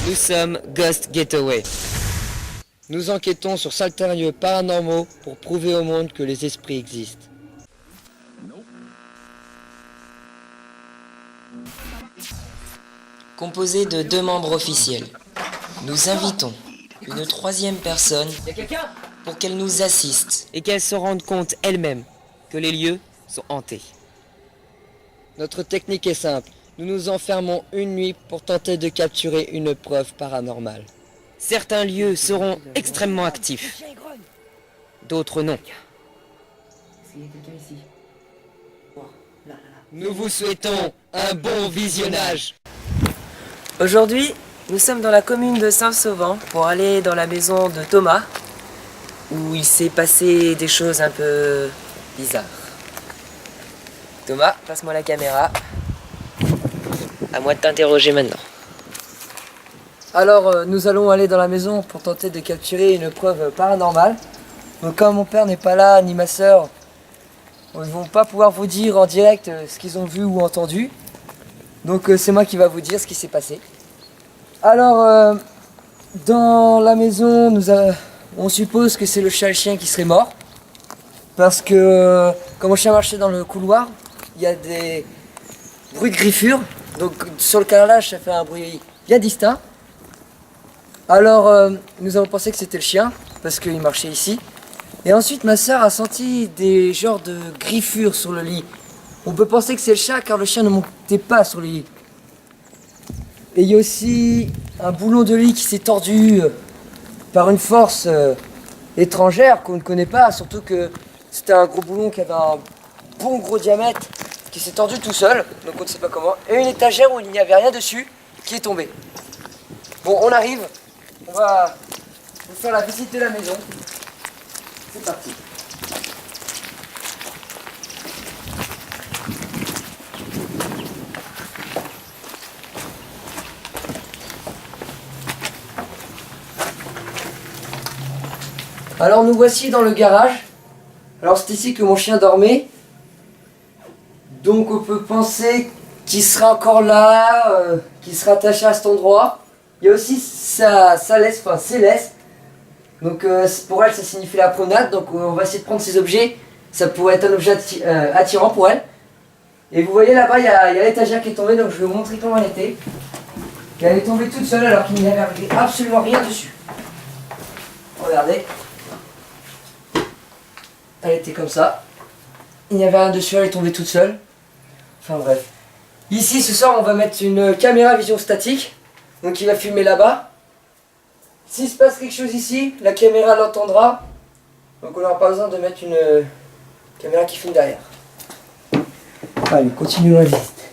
Nous sommes Ghost Getaway. Nous enquêtons sur certains lieux paranormaux pour prouver au monde que les esprits existent. Composé de 2 membres officiels, nous invitons une 3e personne pour qu'elle nous assiste et qu'elle se rende compte elle-même que les lieux sont hantés. Notre technique est simple. Nous nous enfermons une nuit pour tenter de capturer une preuve paranormale. Certains lieux seront extrêmement actifs, d'autres non. Nous vous souhaitons un bon visionnage. Aujourd'hui, nous sommes dans la commune de Saint-Sauvant pour aller dans la maison de Thomas, où il s'est passé des choses un peu bizarres. Thomas, passe-moi la caméra. À moi de t'interroger maintenant. Alors, nous allons aller dans la maison pour tenter de capturer une preuve paranormale. Donc, comme mon père n'est pas là, ni ma soeur, ils ne vont pas pouvoir vous dire en direct ce qu'ils ont vu ou entendu. Donc, c'est moi qui va vous dire ce qui s'est passé. Alors, dans la maison, on suppose que c'est le chat et le chien qui seraient morts. Parce que, quand mon chien marchait dans le couloir, il y a des bruits de griffures. Donc sur le carrelage, ça fait un bruit bien distinct. Alors nous avons pensé que c'était le chien, parce qu'il marchait ici. Et ensuite ma soeur a senti des genres de griffures sur le lit. On peut penser que c'est le chat car le chien ne montait pas sur le lit. Et il y a aussi un boulon de lit qui s'est tordu par une force étrangère qu'on ne connaît pas. Surtout que c'était un gros boulon qui avait un bon gros diamètre, qui s'est tordu tout seul, donc on ne sait pas comment, et une étagère où il n'y avait rien dessus, qui est tombée. Bon, on arrive, on va vous faire la visite de la maison. C'est parti. Alors nous voici dans le garage. Alors c'est ici que mon chien dormait. Donc on peut penser qu'il sera encore là, qu'il sera attaché à cet endroit. Il y a aussi sa laisse, enfin ses laisses. Donc pour elle ça signifie la promenade, donc on va essayer de prendre ces objets. Ça pourrait être un objet attirant pour elle. Et vous voyez là-bas il y a l'étagère qui est tombée, donc je vais vous montrer comment elle était. Et elle est tombée toute seule alors qu'il n'y avait absolument rien dessus. Regardez. Elle était comme ça. Il n'y avait rien dessus, elle est tombée toute seule. Enfin bref. Ici ce soir on va mettre une caméra vision statique. Donc il va filmer là-bas. S'il se passe quelque chose ici, la caméra l'entendra. Donc on n'aura pas besoin de mettre une caméra qui filme derrière. Allez, continuons la visite.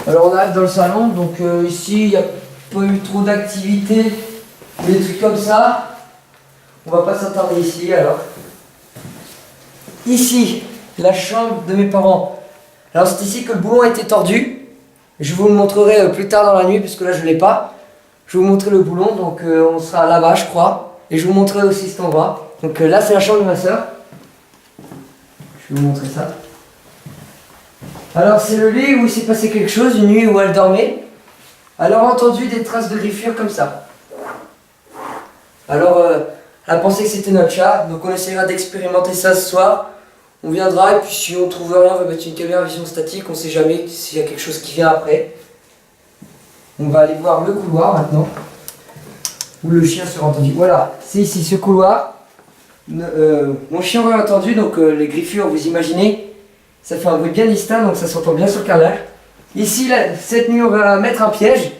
Alors on arrive dans le salon, donc ici il n'y a pas eu trop d'activité, des trucs comme ça. On va pas s'attarder ici alors. Ici, la chambre de mes parents. Alors c'est ici que le boulon a été tordu. Je vous le montrerai plus tard dans la nuit, puisque là je ne l'ai pas. Je vais vous montrer le boulon, donc on sera là-bas je crois. Et je vous montrerai aussi cet endroit. Donc là c'est la chambre de ma soeur. Je vais vous montrer ça. Alors c'est le lit où il s'est passé quelque chose, une nuit où elle dormait. Elle a entendu des traces de griffures comme ça. Alors elle a pensé que c'était notre chat, donc on essaiera d'expérimenter ça ce soir. On viendra et puis si on trouve rien, on va mettre une caméra vision statique, on sait jamais s'il y a quelque chose qui vient après. On va aller voir le couloir maintenant, où le chien sera entendu. Voilà, c'est ici ce couloir. Mon chien aurait entendu, donc les griffures, vous imaginez, ça fait un bruit bien distinct, donc ça s'entend bien sur le carrelage. Ici, là, cette nuit, on va mettre un piège.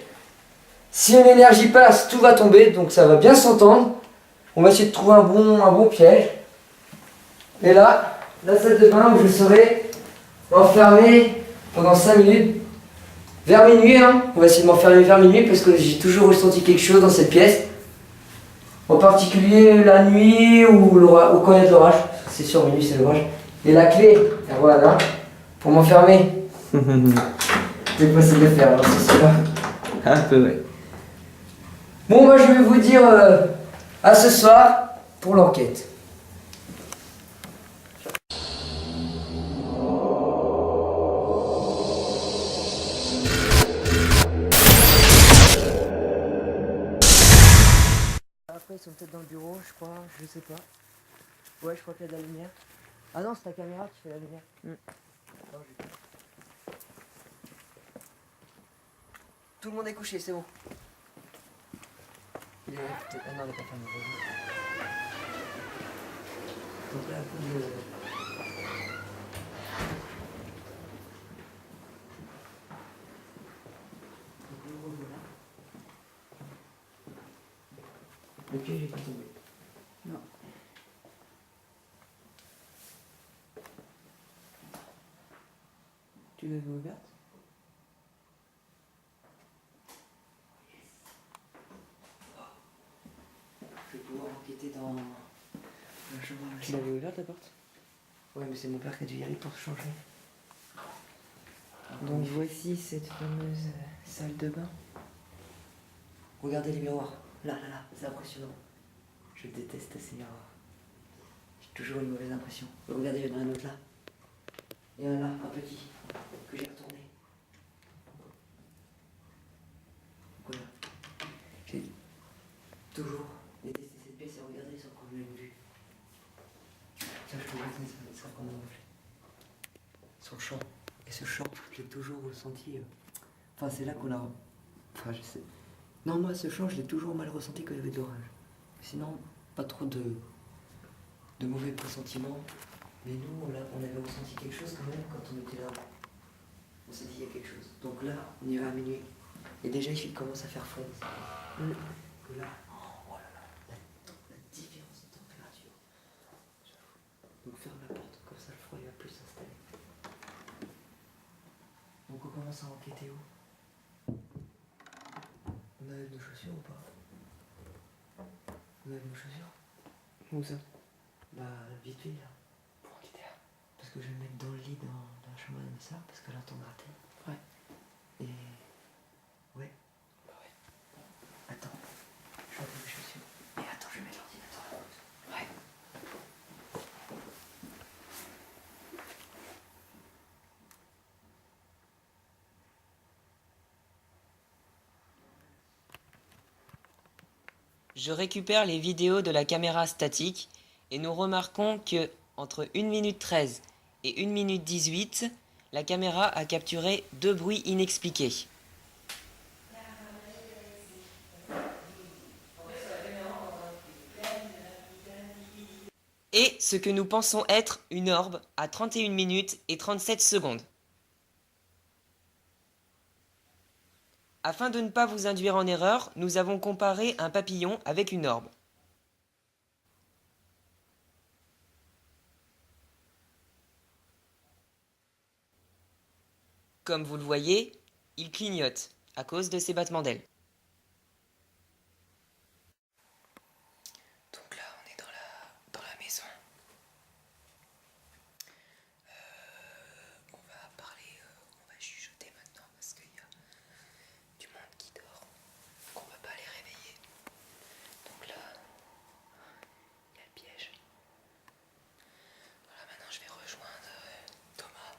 Si une énergie passe, tout va tomber, donc ça va bien s'entendre. On va essayer de trouver un bon piège. Et là, la salle de bain où je serai enfermé pendant 5 minutes. Vers minuit, hein. On va essayer de m'enfermer vers minuit parce que j'ai toujours ressenti quelque chose dans cette pièce. En particulier la nuit ou quand il y a de l'orage. C'est sûr, minuit c'est l'orage. Et la clé, et voilà, pour m'enfermer. C'est possible de faire, alors c'est sûr. Un peu, ouais. Bon, moi je vais vous dire à ce soir pour l'enquête. après ils sont peut-être dans le bureau, je crois, je sais pas. Ouais, je crois qu'il y a de la lumière. Ah non, c'est ta caméra qui fait la lumière. Non, tout le monde est couché, c'est bon. Il est peut-être... Ah non, il est pas fermé. Donc là, un coup de... Donc le revoilà. Le piège est pas tombé. Non. Tu l'avais ouverte? Je vais pouvoir enquêter dans la chambre. Tu l'avais ouverte la porte? Ouais, mais c'est mon père qui a dû y aller pour se changer. Donc voici cette fameuse salle de bain. Regardez les miroirs. Là, c'est impressionnant. Je déteste ces miroirs. J'ai toujours une mauvaise impression. Regardez, il y en a un autre là. Il y en a là, un petit, que j'ai retourné. Voilà. J'ai toujours détesté cette pièce et regardez sans qu'on ait une vue. Ça, je trouve que ça qu'on a mangé. Son chant. Et ce chant, je l'ai toujours ressenti. Enfin, c'est là qu'on a. Enfin, je sais. Non, moi, ce chant, je l'ai toujours mal ressenti quand il y avait de l'orage. Sinon, pas trop de mauvais pressentiments. Mais nous, on avait ressenti quelque chose quand même quand on était là. On s'est dit, il y a quelque chose. Donc là, on ira à minuit. Et déjà, il commence à faire fondre. Que là, oh là là, la différence de température. Donc ferme la porte, comme ça le froid il va plus s'installer. Donc on commence à enquêter où? On a nos chaussures ou pas? On a nos chaussures? Où ça? Bah vite fait là. Pour enquêter là. Parce que je vais me mettre dans le lit dans la chambre de ma soeur parce qu'elle entend gratter. Ouais. Et... Ouais. Bah ouais. Attends. Je vais enlever mes chaussures. Et attends, je vais mettre l'ordinateur. Ouais. Je récupère les vidéos de la caméra statique et nous remarquons que, entre 1 minute 13 et 1 minute 18, la caméra a capturé 2 bruits inexpliqués. Et ce que nous pensons être une orbe à 31 minutes et 37 secondes. Afin de ne pas vous induire en erreur, nous avons comparé un papillon avec une orbe. Comme vous le voyez, il clignote à cause de ses battements d'ailes. Donc là, on est dans la maison. On va parler, on va chuchoter maintenant parce qu'il y a du monde qui dort. Donc on va pas les réveiller. Donc là, il y a le piège. Voilà, maintenant je vais rejoindre Thomas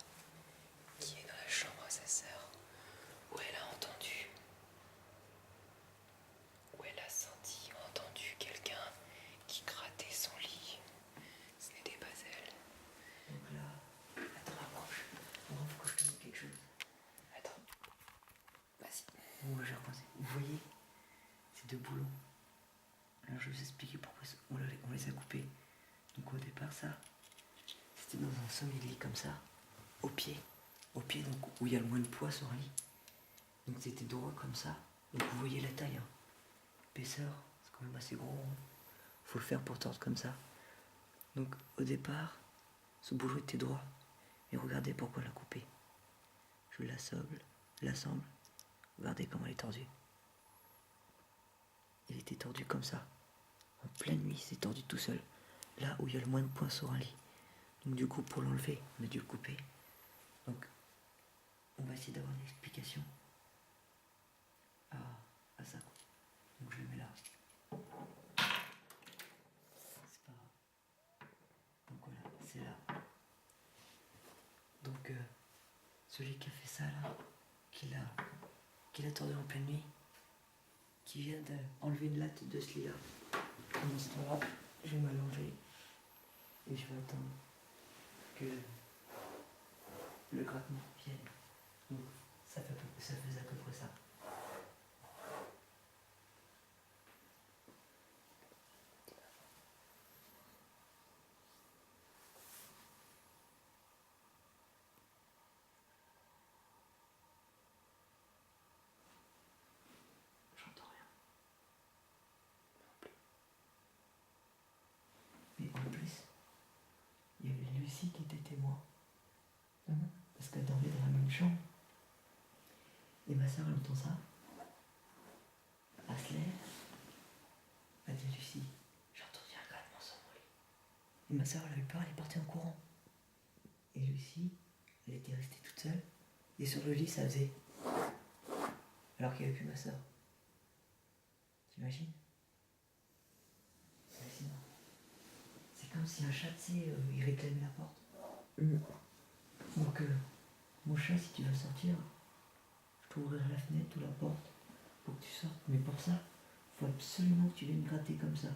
qui est dans la chambre à sa sœur où elle a entendu, où elle a senti ou entendu quelqu'un qui grattait son lit. Ce n'était pas elle. Donc là, attends, rapproche. On va faut que je te montre quelque chose. Attends. Vas-y. Bon, j'ai repensé. Vous voyez ces deux boulons? Alors je vais vous expliquer pourquoi on les a coupés. Donc au départ, ça, c'était dans un semi-lit comme ça, au pied donc où il y a le moins de poids sur un lit. Donc c'était droit comme ça. Donc vous voyez la taille, hein. L'épaisseur, c'est quand même assez gros. Hein. Faut le faire pour tordre comme ça. Donc au départ, ce boulot était droit. Mais regardez pourquoi la couper. Je l'assemble. Regardez comment elle est tordue. Il était tordu comme ça. En pleine nuit, c'est tordu tout seul. Là où il y a le moins de points sur un lit. Donc du coup, pour l'enlever, on a dû le couper. Donc, on va essayer d'avoir une explication à ça. Donc je le mets là. C'est pas grave. Donc voilà, c'est là. Donc, celui qui a fait ça là, qui l'a tordu en pleine nuit, qui vient d'enlever une latte de ce lit là. Pendant ce temps-là, je vais m'allonger et je vais attendre que le grattement vienne. Donc ça faisait à peu près ça. J'entends rien. Mais en plus, il y avait Lucie qui était témoin. Parce qu'elle dormait dans la même chambre. Et ma soeur, elle entend ça. Elle se lève. Elle dit Lucie, j'ai entendu un grattement sur mon lit. Et ma soeur, elle a eu peur, elle est partie en courant. Et Lucie, elle était restée toute seule. Et sur le lit, ça faisait. Alors qu'il n'y avait plus ma soeur. T'imagines? Imagine. C'est comme si un chat, tu sais, il réclamait la porte. Donc, mon chat, si tu veux sortir, je t'ouvrirai la fenêtre ou la porte pour que tu sortes. Mais pour ça, il faut absolument que tu viennes gratter comme ça.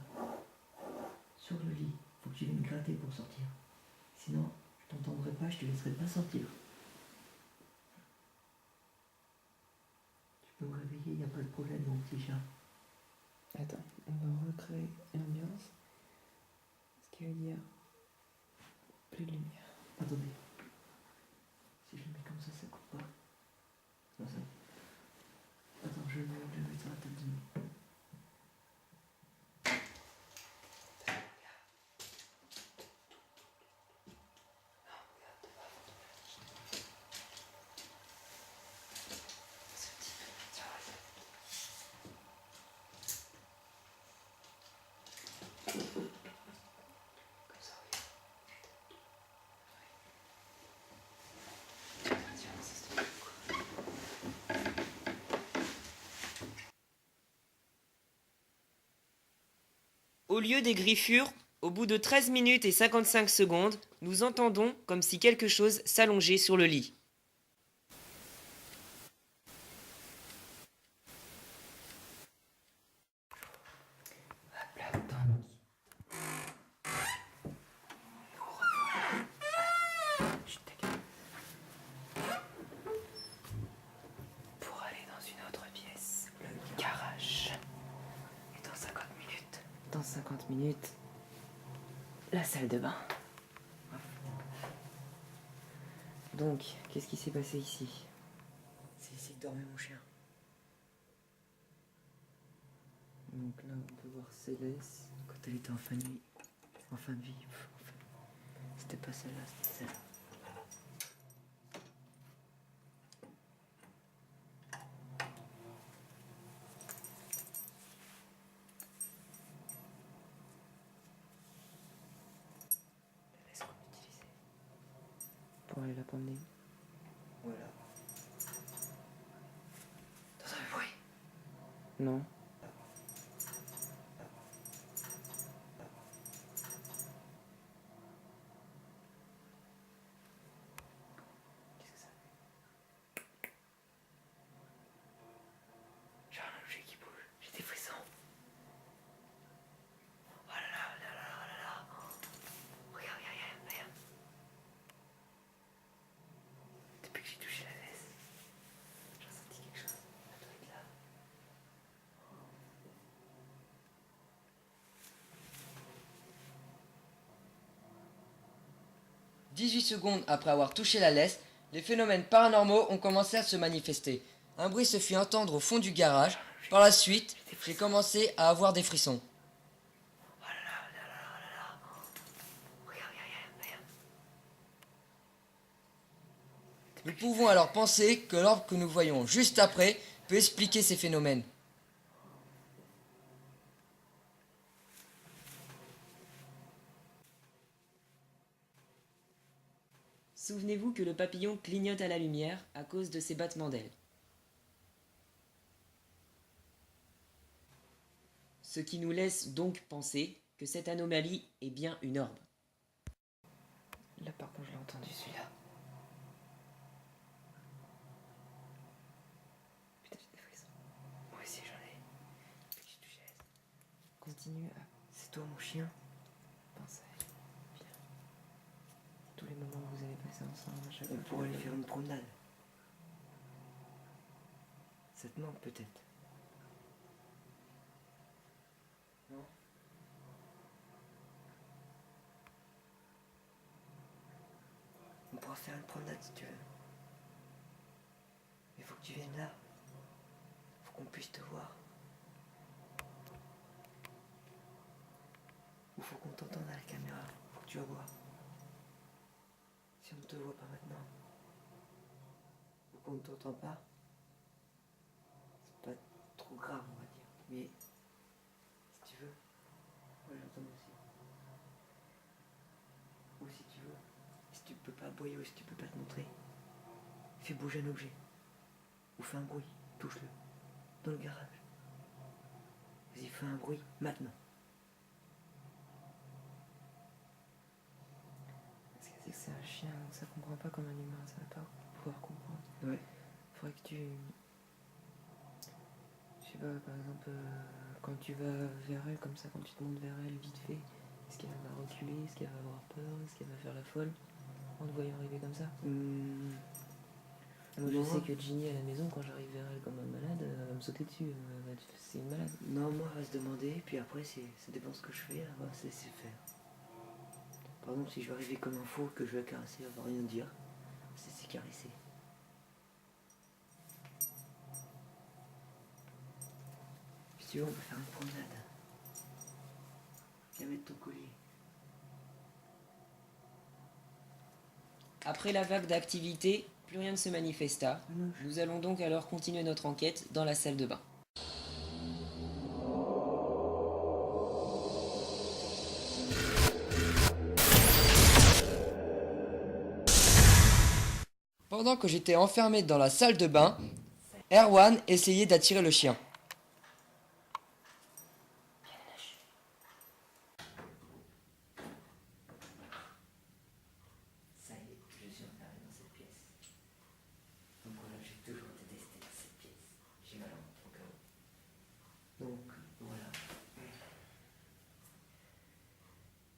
Sur le lit, il faut que tu viennes gratter pour sortir. Sinon, je t'entendrai pas, je te laisserai pas sortir. Tu peux me réveiller, il n'y a pas de problème, mon petit chat. Attends, on va recréer l'ambiance. Ce qui veut dire plus de lumière. Attendez. Si je le mets comme ça coupe pas. C'est pas ça. Attends, je vais le mettre sur la tête de nous. Au lieu des griffures, au bout de 13 minutes et 55 secondes, nous entendons comme si quelque chose s'allongeait sur le lit. Pour aller dans une autre pièce, le garage. Et dans 50 minutes. Dans 50 minutes, la salle de bain. Donc, qu'est-ce qui s'est passé ici? C'est ici que dormait mon chien. Donc là, on peut voir Céleste. Quand elle était en fin de vie. En fin de vie. C'était pas celle-là, c'était celle-là. Est-ce qu'on utilisait pour aller la promener? Voilà. T'entends le bruit? Non. Qu'est-ce que ça fait? J'ai un objet qui bouge. J'ai des frissons. Oh là là là là là là là. Regarde, regarde, regarde. Depuis que j'ai touché la laisse, j'ai ressenti quelque chose. Ça doit être là. 18 secondes après avoir touché la laisse, les phénomènes paranormaux ont commencé à se manifester. Un bruit se fit entendre au fond du garage. Par la suite, j'ai commencé à avoir des frissons. Oh là là là là là là. Regarde, regarde, regarde. Nous pouvons alors penser que l'orbe que nous voyons juste après peut expliquer ces phénomènes. Souvenez-vous que le papillon clignote à la lumière à cause de ses battements d'ailes. Ce qui nous laisse donc penser que cette anomalie est bien une orbe. Là, par contre, je l'ai entendu celui-là. Putain, j'ai des frissons. Moi aussi j'en ai. Depuis que j'ai touché la laisse. Continue à C'est toi mon chien? Pense à elle. Bien. Tous les moments que vous avez passés ensemble, à chaque On fois. pourrait aller faire une promenade. Ça te manque peut-être. Non? On pourra faire une promenade si tu veux. Mais faut que tu viennes là. Faut qu'on puisse te voir. Ou faut qu'on t'entende à la caméra. Faut que tu vas voir. Si on ne te voit pas maintenant, ou qu'on ne t'entend pas, c'est pas trop grave, on va dire. Mais si tu veux, moi j'entends aussi. Ou si tu veux, si tu peux pas aboyer ou si tu peux pas te montrer, fais bouger un objet. Ou fais un bruit, touche-le. Dans le garage. Vas-y, fais un bruit maintenant. Parce que c'est un chien, donc ça comprend pas comme un humain, ça va pas pouvoir comprendre. Ouais. Faudrait que tu... Je sais pas, par exemple, quand tu vas vers elle, comme ça, quand tu te montes vers elle vite fait, est-ce qu'elle va reculer, est-ce qu'elle va avoir peur, est-ce qu'elle va faire la folle en te voyant arriver comme ça? Moi je Non. sais que Ginny à la maison, quand j'arrive vers elle comme un malade, elle va me sauter dessus, c'est une malade. Non, moi, elle va se demander, puis après, ça dépend ce que je fais, elle va se laisser faire. Par exemple, si je vais arriver comme un fou, que je vais la caresser, elle va rien dire, c'est caresser. Si tu veux, on peut faire une promenade. Viens mettre ton collier. Après la vague d'activité, plus rien ne se manifesta. Nous allons donc alors continuer notre enquête dans la salle de bain. Pendant que j'étais enfermé dans la salle de bain, Erwan essayait d'attirer le chien. Ça y est, je suis enfermé dans cette pièce. Donc voilà, j'ai toujours détesté cette pièce. J'ai mal au cas où. Donc voilà.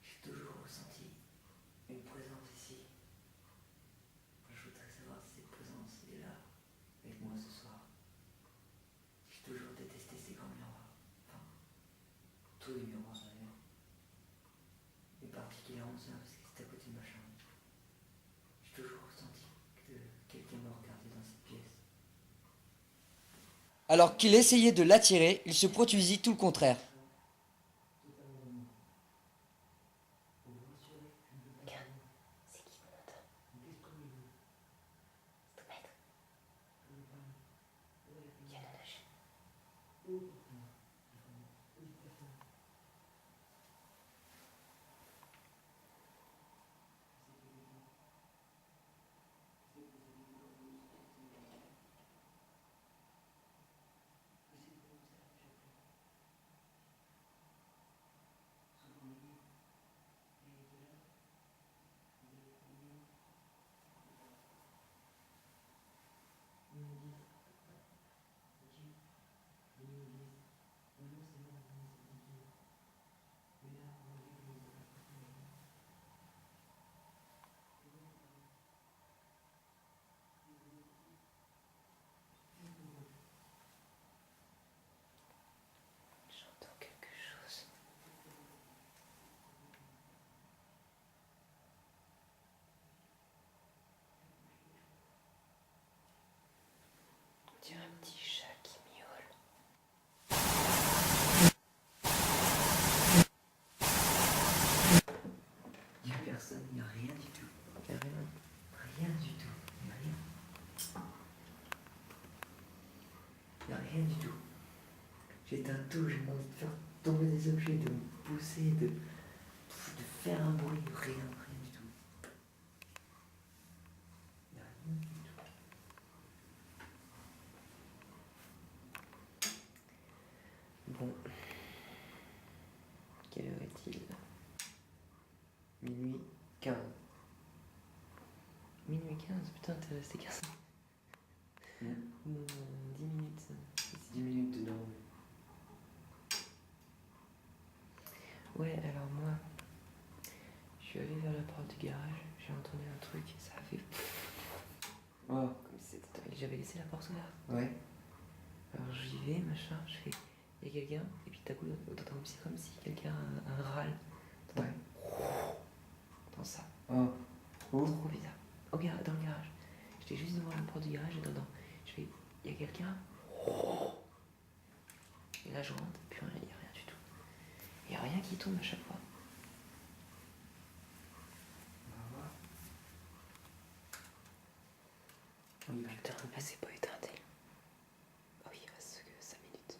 J'ai toujours ressenti une présence ici. Je voudrais savoir si cette présence est là, avec moi ce soir. J'ai toujours détesté ces grands miroirs. Enfin, tous les miroirs d'ailleurs. Et particulièrement ça, parce que c'était à côté de ma chambre. J'ai toujours ressenti que quelqu'un me regardait dans cette pièce. Alors qu'il essayait de l'attirer, il se produisit tout le contraire. C'est qui monte? C'est ton maître. Viens la lâcher. J'entends quelque chose. On dirait un petit chat qui miaule. Il n'y a personne, il n'y a rien du tout. Y'a rien. Rien du tout. Il n'y a rien. Il n'y a rien du tout. J'éteins tout, j'ai envie de faire tomber des objets, de me pousser, de faire un bruit. Rien, rien du tout. Il n'y a rien du tout. Bon. Quelle heure est-il? Minuit 15. Minuit 15, putain, t'es resté 15. 10 minutes. 10 minutes de dormir. Ouais, alors moi, je suis allé vers la porte du garage, j'ai entendu un truc, ça a fait... Oh. Comme si j'avais laissé la porte ouverte. Ouais. Alors j'y vais, machin, je fais... Il y a quelqu'un, et puis d'un coup, t'entends comme si quelqu'un a un râle. Ouais. T'entends ça. Oh. Où? Trop bizarre. Dans le garage. J'étais juste devant la porte du garage et dedans. Je fais, il y a quelqu'un. Et là je rentre, puis il n'y a rien du tout. Il n'y a rien qui tombe à chaque fois. Putain, mais c'est pas éteint. Oh, il reste que 5 minutes.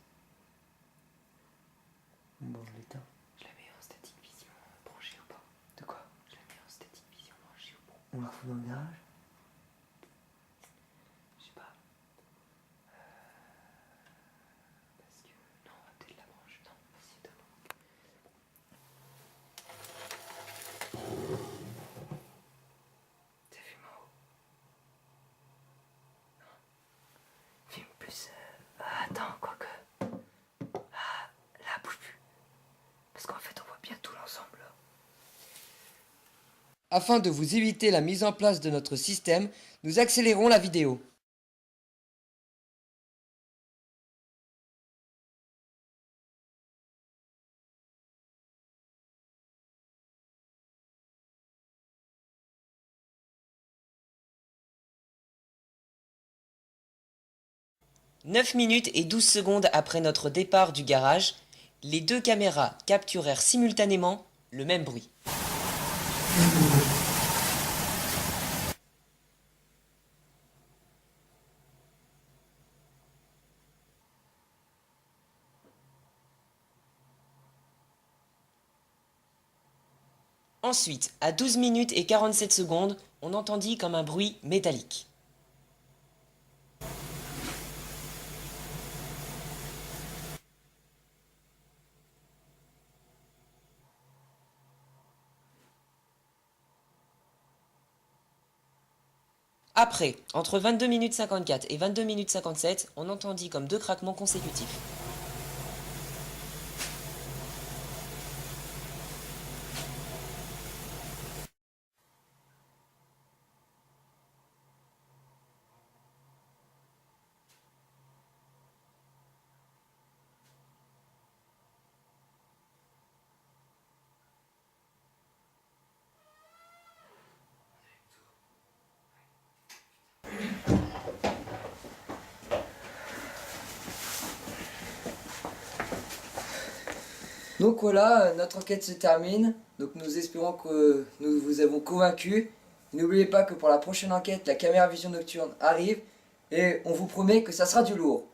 Bon, je l'éteins. Je la mets en statique vision branchée ou pas? De quoi? Je la mets en statique vision branchée ou pas? On la refout dans le garage? Je sais pas. Parce que... Non, on va peut-être la brancher. Non, vas-y, éteins-moi. T'as fumé en haut? Non. Fume plus... attends, quoique... Ah, là, bouge plus. Parce qu'en fait, on voit bien tout l'ensemble, là. Afin de vous éviter la mise en place de notre système, nous accélérons la vidéo. « 9 minutes et 12 secondes après notre départ du garage, les deux caméras capturèrent simultanément le même bruit. Ensuite, à 12 minutes et 47 secondes, on entendit comme un bruit métallique. Après, entre 22 minutes 54 et 22 minutes 57, on entendit comme deux craquements consécutifs. Donc voilà, notre enquête se termine. Donc nous espérons que nous vous avons convaincu. N'oubliez pas que pour la prochaine enquête, la caméra vision nocturne arrive. Et on vous promet que ça sera du lourd.